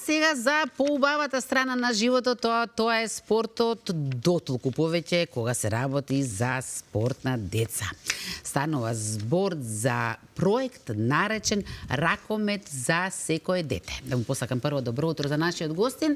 сега за поубавата страна на животот, тоа е спортот, дотолку повеќе кога се работи за спорт на деца. Станува збор за проект наречен Ракомет за секое дете. Да му посакам прво добро утро за нашиот гостин,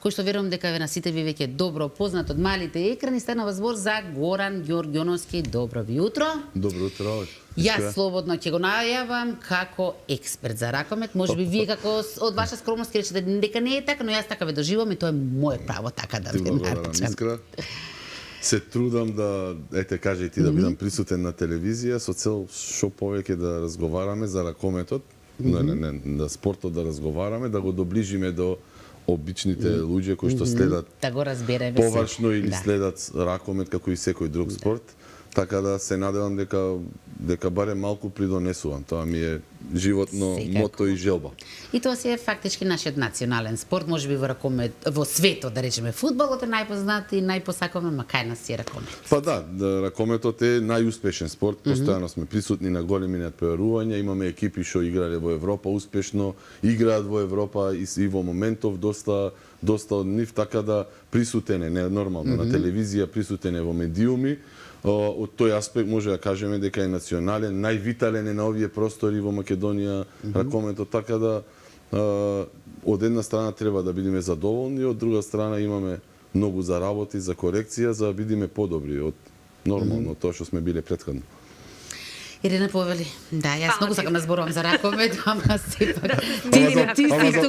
кој што верувам дека ве на сите ви веќе добро познат од малите екрани. Станува збор за Горан Ѓорѓоновски. Добро ви утро. Добро утро. Јас слободно ќе го најавам како експерт за ракомет. Можеби вие како од ваша скромност ќе речете дека не е така, но јас така ве доживам и тоа е мое право така да ве наречам. Искра, се трудам да, ете кажа и ти, да бидам присутен на телевизија со цел што повеќе да разговараме за ракометот, да спортот да разговараме, да го доближиме до обичните луѓе кои што следат да го разбереме површно или следат ракомет како и секој друг спорт. Така да се надевам дека барем малку придонесувам. Тоа ми е животно мото и желба. И тоа си е фактички нашиот национален спорт, можеби во ракомет, во светот, да речеме, фудбалот е најпознат и најпосакуван, ма кај нас е ракомет. Па да, ракометот е најуспешен спорт, постојано сме присутни на големи надпреварувања, имаме екипи што играле во Европа успешно, играат во Европа и во моментов доста од нив, така да присутен е, не нормално, на телевизија присутен е во медиуми. Од тој аспект може да кажеме дека е национален, највитален е на овие простори во Македонија ракометот, така да од една страна треба да бидеме задоволни, од друга страна имаме многу за работи, за корекција, за да бидеме подобри од нормално тоа што сме биле претходно. Ирина Повели, да, јас многу сакам да зборувам за ракомет, ама сепак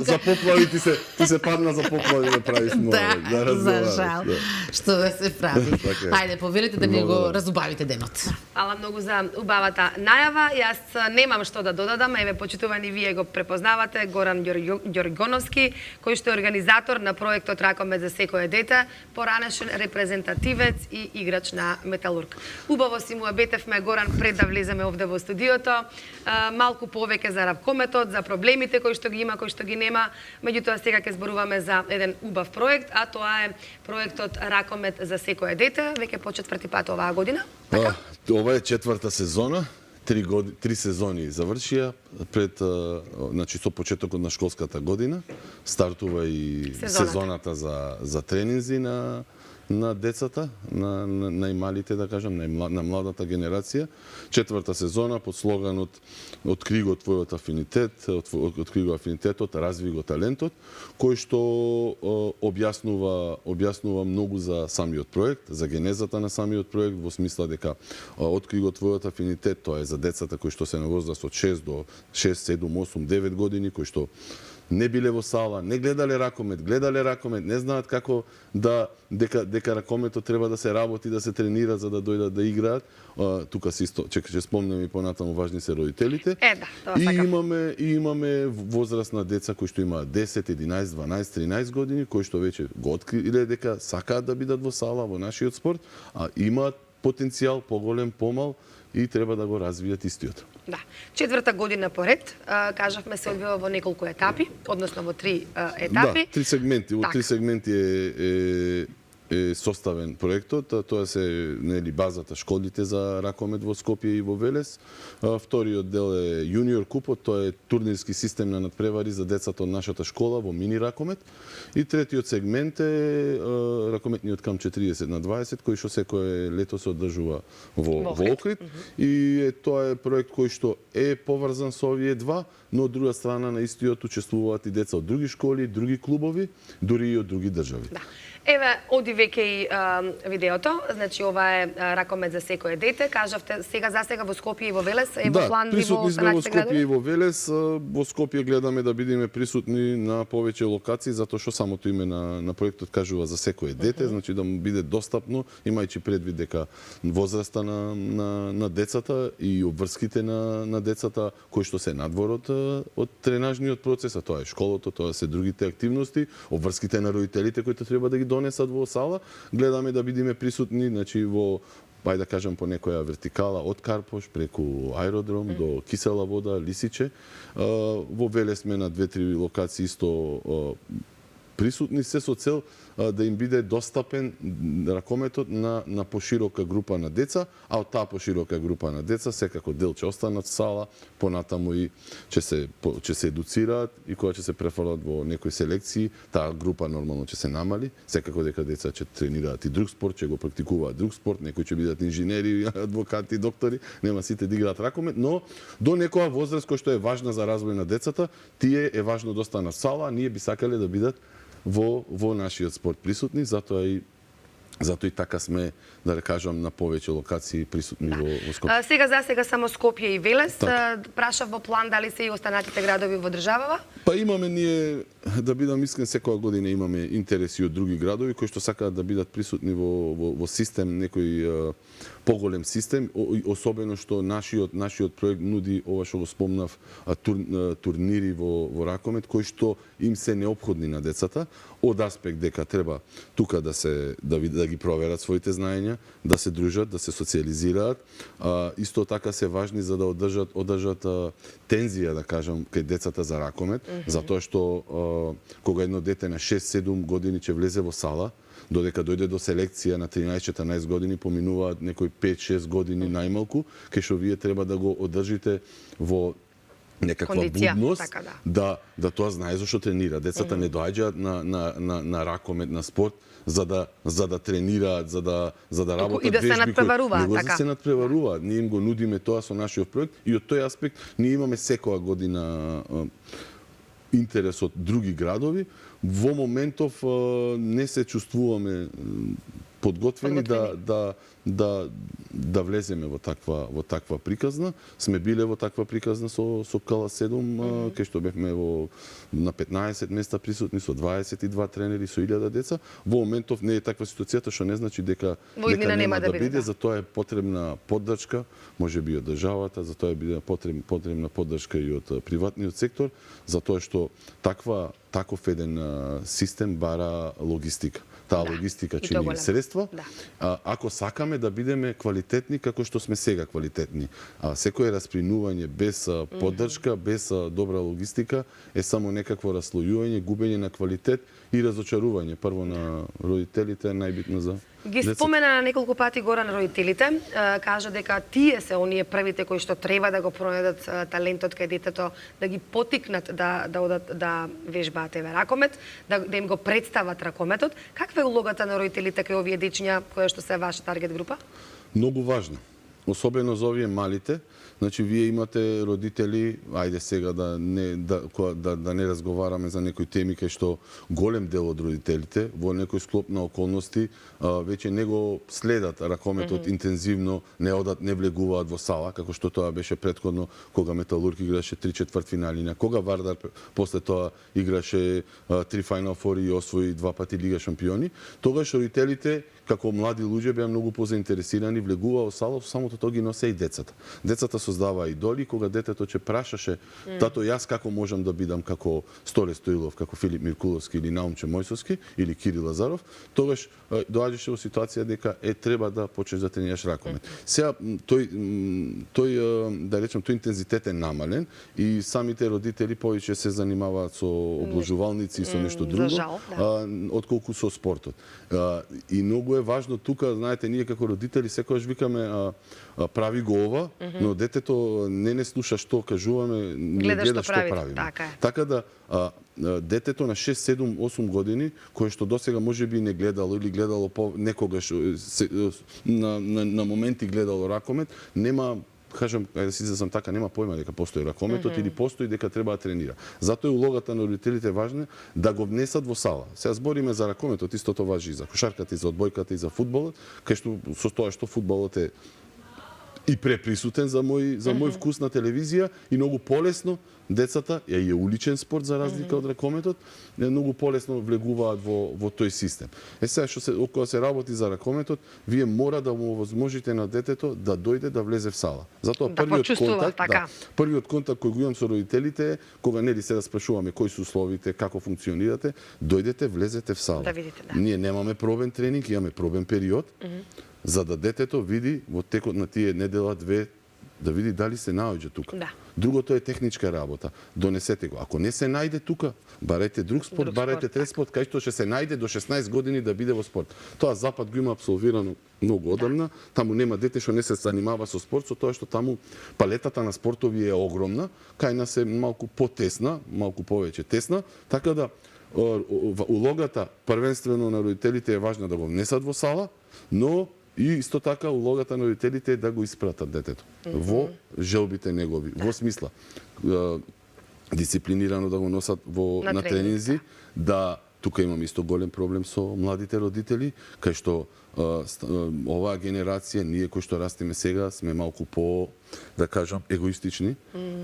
за поплави ти се падна за поплави да правиш много. Да, за жал. Што да се прави. Ајде, повелите да ни го разубавите денот. Ала многу за убавата најава. Јас немам што да додадам, еве почитувани вие го препознавате, Горан Ѓорѓоновски, кој што е организатор на проектот Ракомет за секое дете, поранешен репрезентативец и играч на Металург. Убаво си му обетевме, Горан, пред да влеземе овде во студиото, малку повеќе за ракометот, за проблемите кои што ги има, кои што ги нема. Меѓутоа сега ќе зборуваме за еден убав проект, а тоа е проектот Ракомет за секое дете, веќе по четврти пат оваа година. Така? Ова е четврта сезона. 3 сезони завршија пред, значи со почетокот на школската година, стартува и сезоната за тренинзи на децата, на најмалите, да кажам, на младата генерација. Четврта сезона под слоганот "Откри го твојот афинитет", откри го афинитетот, разви го талентот, кој што објаснува многу за самиот проект, за генезата на самиот проект, во смисла дека откри го твојот афинитет, тоа е за децата кои што се на возраст од 6 до 6, 7, 8, 9 години, кои што не биле во сала, не гледале ракомет, не знаат како дека ракометот треба да се работи, да се тренира за да дојдат да играат. Тука се исто, ќе спомнем и понатаму, важни се родителите. И имаме возраст на деца кои што имаат 10, 11, 12, 13 години, кои што веќе го откриле дека сакаат да бидат во сала во нашиот спорт, а имаат потенцијал поголем, помал и треба да го развијат истиот. Да. Четврта година поред, кажавме, се одвива во неколку етапи, односно во 3 етапи. Да, 3 сегменти. Во 3 сегменти е составен проектот, тоа се базата школите за ракомет во Скопје и во Велес. Вториот дел е јуниор купот, тоа е турнирски систем на надпревари за децата од нашата школа во мини ракомет. И третиот сегмент е ракометниот камп 40/20, кој што секое лето се одржува во Охрид. И тоа е проект кој што е поврзан со овие два, но од друга страна на истиот учествуваат и деца од други школи, други клубови, дури и од други држави. Да. Еве, оди веќе и видеото, значи ова е Ракомет за секое дете. Кажавте за сега во Скопје и во Велес, е во план и во сме во Скопје и во Велес. Во Скопје гледаме да бидеме присутни на повеќе локации, затоа што самото име на проектот кажува за секое дете, значи да му биде достапно, имајќи предвид дека возраста на децата и обврските на децата кои што се надвор од тренажниот процес, а тоа е школото, тоа се другите активности, обврските на родителите кои треба да ги донесат во сала, гледаме да бидеме присутни, значи во, да кажам, по некоја вертикала од Карпош преку аеродром до Кисела вода, Лисиче. Во Велес сме на 2-3 локации исто присутни се со цел да им биде достапен ракометот на поширока група на деца, а од таа поширока група на деца секако дел ќе останат в сала, понатаму и ќе се едуцираат и кога ќе се префрлат во некои селекции, таа група нормално ќе се намали, секако дека деца ќе тренираат и друг спорт, ќе го практикуваат друг спорт, некои ќе бидат инженери, адвокати, доктори, нема сите да играат ракомет, но до некоја возраст која што е важна за развој на децата, тие е важно да останат в сала, а ние би сакале да бидат во нашиот спорт присутни, затоа и така сме, да кажам, на повеќе локации присутни во Скопје. Сега само Скопје и Велес. Прашав во план дали се и останатите градови во државава? Па имаме ние, да бидам искрен, секоја година имаме интереси од други градови кои што сакаат да бидат присутни во систем, некој поголем систем, особено што нашиот проект нуди ова што го спомнав, турнири во ракомет кои што им се неопходни на децата, од аспект дека треба тука да ги проверат своите знаења, да се дружат, да се социализираат, исто така се важни за да одржат тензија, да кажам, кај децата за ракомет, затоа што кога едно дете на 6-7 години ќе влезе во сала, додека дојде до селекција на 13-14 години, поминуваат некои 5-6 години најмалку, кај што вие треба да го одржите во некаква будност, така, да тоа знае зашто тренира. Децата не доаѓаат на ракомет, на спорт, за да тренираат, за да работат и да се надпреваруваат, така. Се надпреваруваат. Ние им го нудиме тоа со нашиот проект и од тој аспект ние имаме секоја година интерес од други градови. Во моментов не се чувствуваме подготвени да влеземе во таква приказна. Сме биле во таква приказна со КЛ7, кај што бевме на 15 места присутни со 22 тренери со 1000 деца. Во моментов не е таква ситуацијата, што не значи дека нема да биде, затоа е потребна поддршка, можеби и од државата, затоа е потребна поддршка и од приватниот сектор, затоа што таков еден систем бара логистика. Таа логистика чини средства. Ако сакаме да бидеме квалитетни како што сме сега квалитетни, секое распринување без поддршка, без добра логистика е само некакво раслојување, губење на квалитет и разочарување прво на родителите, најбитно за ги спомена на неколку пати Горан родителите, кажа дека тие се оние првите кои што треба да го пронајдат талентот кај детето, да ги потикнат да вежбаат ракомет, да им го представат ракометот. Каква е улогата на родителите кај овие дечиња кои што се ваша таргет група? Многу важна. Особено за овие малите. Значи, вие имате родители, ајде сега да не разговараме за некои теми кај што голем дел од родителите во некој склоп на околности веќе не го следат ракометот интензивно, не одат, не влегуваат во сала, како што тоа беше претходно кога Металург играше 3 четвртфиналина, кога Вардар после тоа играше 3 Final Four и освои 2 пати Лига шампиони. Тогаш родителите како млади луѓе беа многу позаинтересирани, влегуваа во сала, самото тоа ги носе и децата. Децата создаваа идоли, кога детето ќе прашаше тато јас како можам да бидам како Столе Стоилов, како Филип Миркуловски или Наумче Мојсовски или Кирил Лазаров, тогаш доаѓаше во ситуација дека треба да почнеш да тренираш ракомет. Сега тој да речем тој интензитет е намален и самите родители повеќе се занимаваат со обложувалници и со нешто друго, отколку со спортот. И многу е важно тука, знаете, ние како родители секогаш викаме прави го ова, но детето не слуша што кажуваме, не гледа што правиме. Така да детето на 6, 7, 8 години, кое што досега можеби не гледало или гледало некогаш на моменти гледало ракомет, нема, кажам, ајде си изразам така, нема појма дека постои ракометот или постои дека треба да тренира. Затоа е улогата на родителите важна да го внесат во сала. Сега збориме за ракометот, истото важи и за кошарката, и за одбојката, и за фудбалот, кај што со тоа што фудбалот е и преприсутен за мој вкус на телевизија и многу полесно децата, е уличен спорт за разлика од ракометот, многу полесно влегуваат во тој систем. Сега кога се работи за ракометот, вие мора да му овозможите на детето да дојде да влезе в сала. Затоа првиот контакт кој го имам со родителите е кога нели се спрашуваме кои се условите, како функционирате, дојдете, влезете в сала. Да видите, Ние немаме пробен тренинг, имаме пробен период, за да детето види во текот на тие недела две, да види дали се наоѓа тука. Другото е техничка работа. Донесете го. Ако не се најде тука, барете друг спорт, барете трет спорт, кај што ќе се најде до 16 години да биде во спорт. Тоа Запад го има апсолвирано многу одамна. Таму нема дете што не се занимава со спорт, со тоа што таму палетата на спортови е огромна, кај нас е малку потесна, малку повеќе тесна, така да улогата првенствено на родителите е важна да го внесат во сала, но и исто така улогата на родителите е да го испратат детето во желбите негови, во смисла дисциплинирано да го носат на тренинзи, да тука имаме исто голем проблем со младите родители, кај што оваа генерација, ние кои што растеме сега, сме малку по, да кажам, егоистични.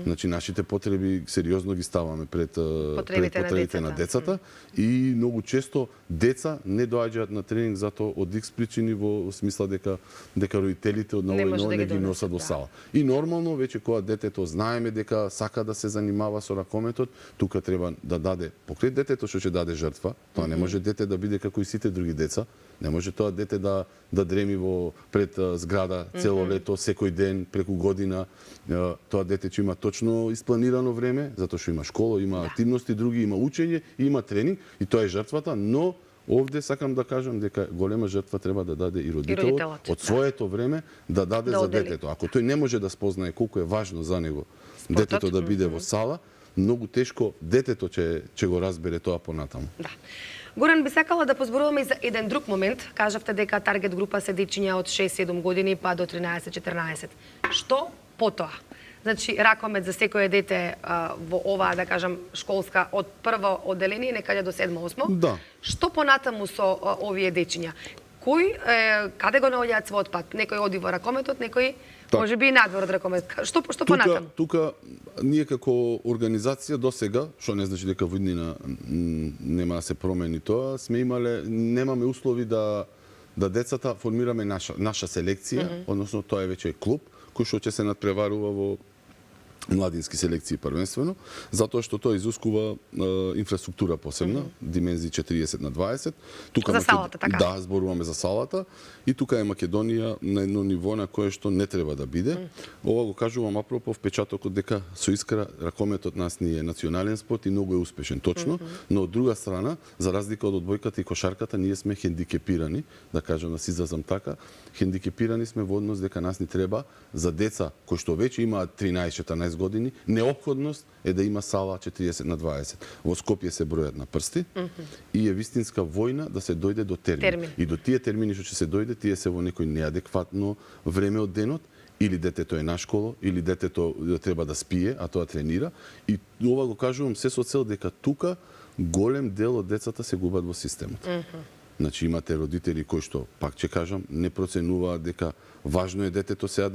Значи, нашите потреби сериозно ги ставаме пред потребите на децата. И многу често деца не доаѓаат на тренинг затоа од X причини во смисла дека родителите од ново не ги носат во сала. И нормално, веќе кога детето знаеме дека сака да се занимава со ракометот, тука треба да даде покрај детето што ќе даде жртва. Тоа не може дете да биде како и сите други деца. Не може тоа дете да дреми пред зграда цело лето, секој ден, преку година. Тоа дете ќе има точно испланирано време, затоа што има школа, има активности други, има учење, има тренинг и тоа е жртвата, но овде сакам да кажам дека голема жртва треба да даде и родителот од своето време да даде за детето. Ако тој не може да спознае колку е важно за него детето да биде во сала, многу тешко детето ќе го разбере тоа понатаму. Да. Горан, би сакала да позборуваме и за еден друг момент. Кажавте дека таргет група се дечиња од 6-7 години па до 13-14. Што потоа? Значи, ракомет за секое дете во оваа, да кажам, школска од прво одделение некаде до 7-8. Да. Што понатаму со овие дечиња? Каде го наоѓаат својот пат? Некој оди во ракометот, некој може би и надвор од ракомет. Што понатаму? Тука ние како организација досега, што не значи дека во иднина нема да се промени тоа, немаме услови да децата формираме наша селекција, односно тоа е веќе клуб кој што ќе се надпреварува во младински селекции првенствено, затоа што тоа изискува инфраструктура посебна, димензии 40/20. Тука за салата, така? Да, зборуваме за салата. И тука е Македонија на едно ниво на кое што не треба да биде. Ова го кажувам апропо впечатокот дека со Искра ракометот нас ни е национален спорт и многу е успешен, точно, но од друга страна, за разлика од одбојката и кошарката, ние сме хендикепирани, да кажам да се изразам така, хендикепирани сме во однос дека нас ни треба за деца кои што веќе имаат 13-14 години, неопходност е да има сала 40/20. Во Скопје се бројат на прсти и е вистинска војна да се дојде до термин. И до тие термини што ќе се дојде, тие се во некој неадекватно време од денот, или детето е на школа, или детето треба да спие, а тоа тренира. И ова го кажувам се со цел дека тука голем дел од децата се губат во системот. Значи имате родители кои што, пак ќе кажам, не проценуваат дека важно е детето сега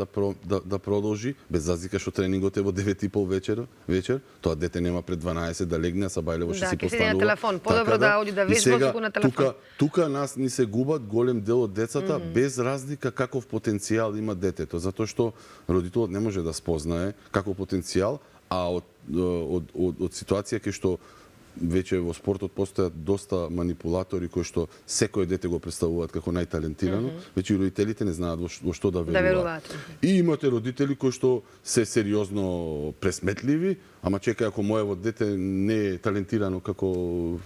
да продолжи, без разлика што тренингот е во 9:30 вечер, тоа дете нема пред 12 да легне, а сабајлево што си постанува. Да, на телефон, подобро да оди да вежба туку на телефон. Тука нас ни се губат голем дел од децата, без разлика каков потенцијал има детето, затоа што родителот не може да спознае каков потенцијал, а од ситуација кај што веќе во спортот постојат доста манипулатори кои што секој дете го представуваат како најталентирано, веќе и родителите не знаат во што да веруваат. И имате родители кои што се сериозно пресметливи, ама чекај, ако моево дете не е талентирано како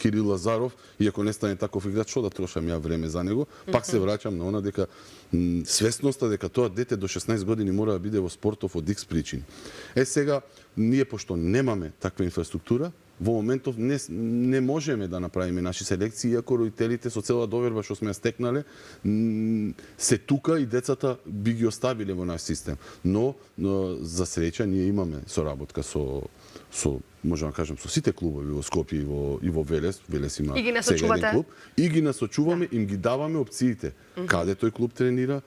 Кирил Лазаров и ако не стане таков играч, што да трошам ја време за него, пак се враќам на она дека свесноста дека тоа дете до 16 години мора да биде во спортов од X причини. Сега, ние пошто немаме таква инфраструктура, во моментов не можеме да направиме наши селекции, иако родителите со цела доверба што сме ја стекнале се тука и децата би ги оставиле во наш систем. Но за среќа ние имаме соработка со можам да кажам со сите клубови во Скопје и во Велес. Велес има сега еден клуб. И ги насочуваме, им ги даваме опциите. Каде тој клуб тренира,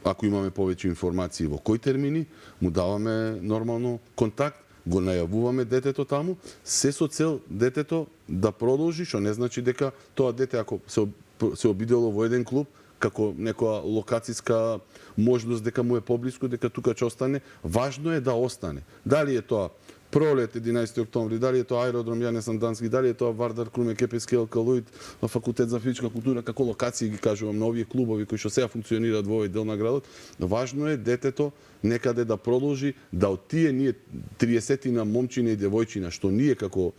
ако имаме повеќе информации во кои термини, му даваме нормално контакт, го најавуваме детето таму, се со цел детето да продолжи, што не значи дека тоа дете ако се обидело во еден клуб, како некоја локациска можност дека му е поблиску, дека тука ќе остане, важно е да остане. Дали е тоа пролет 11 октомври, дали е тоа аеродром Јанес Сандански, дали е тоа Вардар Круме Кепески Алкалоид, факултет за физичка култура, како локации ги кажувам на овие клубови кои што сега функционираат во овој дел на градот, важно е детето некаде да продолжи да од тие ние 30 момчина и девојчина што ние како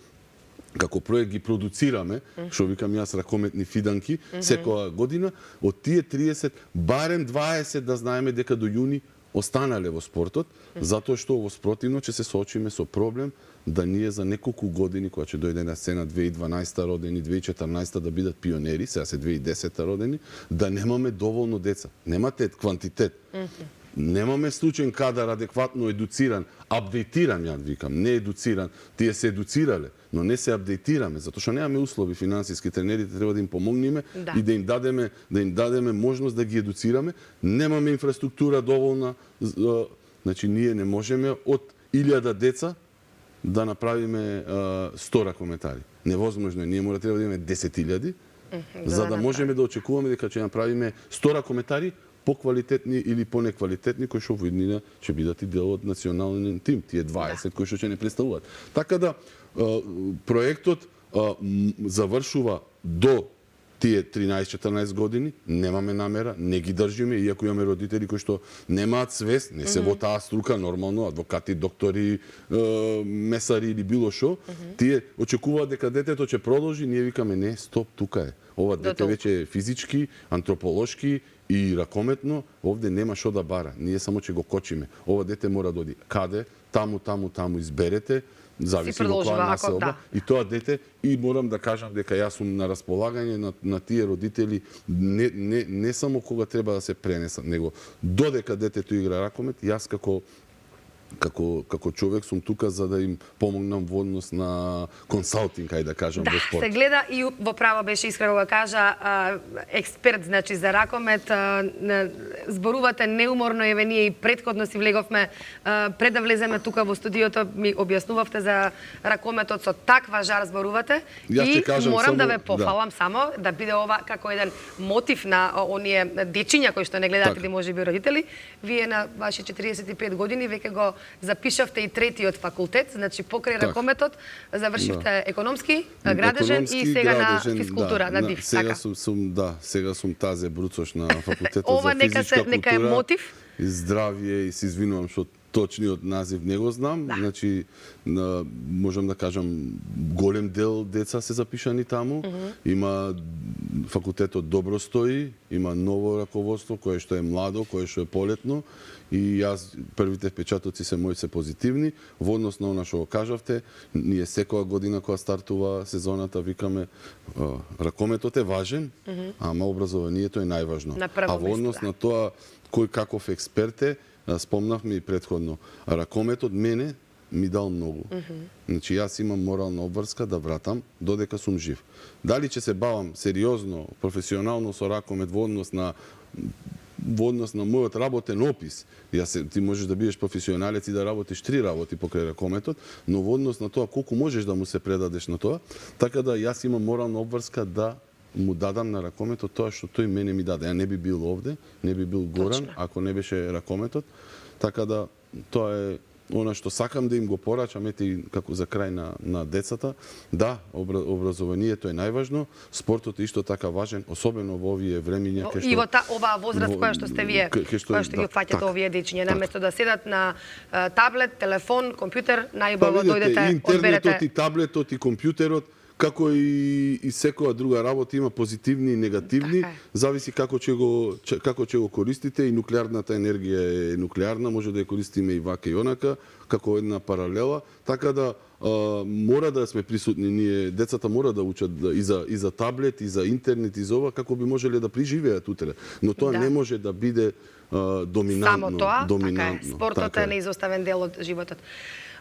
проект ги продуцираме, што викам јас ракометни фиданки, секоја година, од тие 30, барем 20 да знаеме дека до јуни останале во спортот, затоа што во спротивно ќе се соочиме со проблем да ние за неколку години, кога ќе дојде на сцена 2012 родени, 2014 да бидат пионери, сега се 2010 родени, да немаме доволно деца. Немате квантитет. Немаме случаен кадар адекватно едуциран, апдейтиран, ја викам, не едуциран. Тие се едуцирале, но не се апдейтираме, затоа што немаме услови финансиски, тренерите треба да им помогнеме и да им дадеме можност да ги едуцираме. Немаме инфраструктура доволна, значи ние не можеме од 1000 деца да направиме 100 ракометари. Невозможно е, ние треба да имаме 10.000 за да можеме да очекуваме дека ќе направиме 100 ракометари поквалитетни или понеквалитетни, кои што во иднина ќе бидат и дел од национален тим, тие 20 кои што ќе не представуваат. Така да проектот завршува до тие 13-14 години, немаме намера, не ги држиме, иако имаме родители кои што немаат свест, не се во таа струка, нормално, адвокати, доктори, месари или било што, тие очекуваат дека детето ќе продолжи, ние викаме не, стоп, тука е. Ова дете веќе е физички, антрополошки и ракометно, овде нема што да бара. Ние само ќе го кочиме. Ова дете мора да оди. Каде? Таму изберете. Зависи во која населба. И тоа дете, и морам да кажам дека јас сум на располагање на тие родители не само кога треба да се пренесат, него додека детето игра ракомет, јас како човек сум тука за да им помогнам во однос на консалтинг, ајде да кажам, во спорт. Да, се гледа и во право беше искрено да кажа експерт, значи за ракомет, зборувате неуморно, еве ние и претходно си влеговме пред да влеземе тука во студиото, ми објаснувавте за ракометот, со таква жар зборувате и морам да ве пофалам само да биде ова како еден мотив на оние дечиња кои што не гледаат или можеби родители. Вие на ваши 45 години веќе го запишавте и третиот факултет, значи покрај ракометот завршивте економски, градежен и сега на физкултура, на ДИФ. Сега сум Тазе Бруцош на факултетот за физичка култура. Нека е мотив. И здравје, и се извинувам што точниот назив не го знам. Значи, можам да кажам, голем дел деца се запишани таму. Има факултетот добро стои, има ново раководство кое што е младо, кое што е полетно. И јас, првите впечатоци се позитивни. Во однос на она што кажавте, ние секоја година кога стартува сезоната викаме ракометот е важен, ама образованието е најважно. А во однос на тоа кој каков експерт е, спомнавме и претходно, ракометот мене ми дал многу. Значи јас имам морална обврска да вратам додека сум жив. Дали ќе се бавам сериозно, професионално со ракомет во однос на мојот работен опис, ти можеш да бидеш професионалец и да работиш 3 работи покрај ракометот, но во однос на тоа колку можеш да му се предадеш на тоа, така да јас имам морална обврска да му дадам на ракометот тоа што тој мене ми даде. Ја не би бил овде, не би бил Горан, ако не беше ракометот. Така да тоа е она што сакам да им го порачам, ете како за крај на децата. Да, образованието е најважно, спортот е исто така важен, особено во овие времиња и во оваа возраст која што сте вие, која што ги опфаќате овие дечиња, наместо да седат на таблет, телефон, компјутер, најубаво дојдете, одберете. Интернетот и таблетот и компјутерот, како и секоја друга работа има позитивни и негативни, зависи како ќе го користите, и нуклеарната енергија е нуклеарна, може да ја користиме и вака и онака, како една паралела, така да мора да сме присутни ние, децата мора да учат и за таблет, и за интернет, и за ова, како би можеле да преживеат утре. Но тоа не може да биде доминантно. Само тоа, така е. Спортот е неизоставен дел од животот.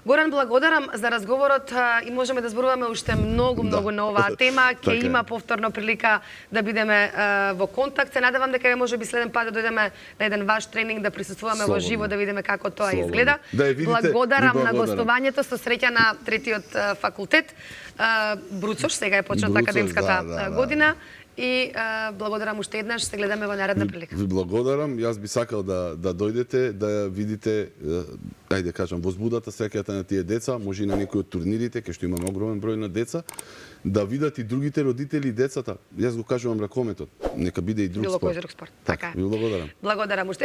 Горан, благодарам за разговорот и можеме да зборуваме уште многу на оваа тема. Ќе има повторно прилика да бидеме во контакт. Се надевам дека можеби следен пат да дојдеме на еден ваш тренинг, да присуствуваме во живо, да видиме како тоа изгледа. Благодарам на гостувањето, со среќа на третиот факултет. Бруцош, сега е почната академската година. и благодарам уште еднаш, се гледаме во наредна прилика. Ви благодарам. Јас би сакал да дојдете, да видите, ајде кажам, возбудата среќата на тие деца, може и на некои од турнирите, кај што имаме огромен број на деца, да видат и другите родители и децата. Јас го кажувам ракометот, нека биде и друг Било кој спорт. друг спорт. Така, ви благодарам. Благодарам уште еднаш.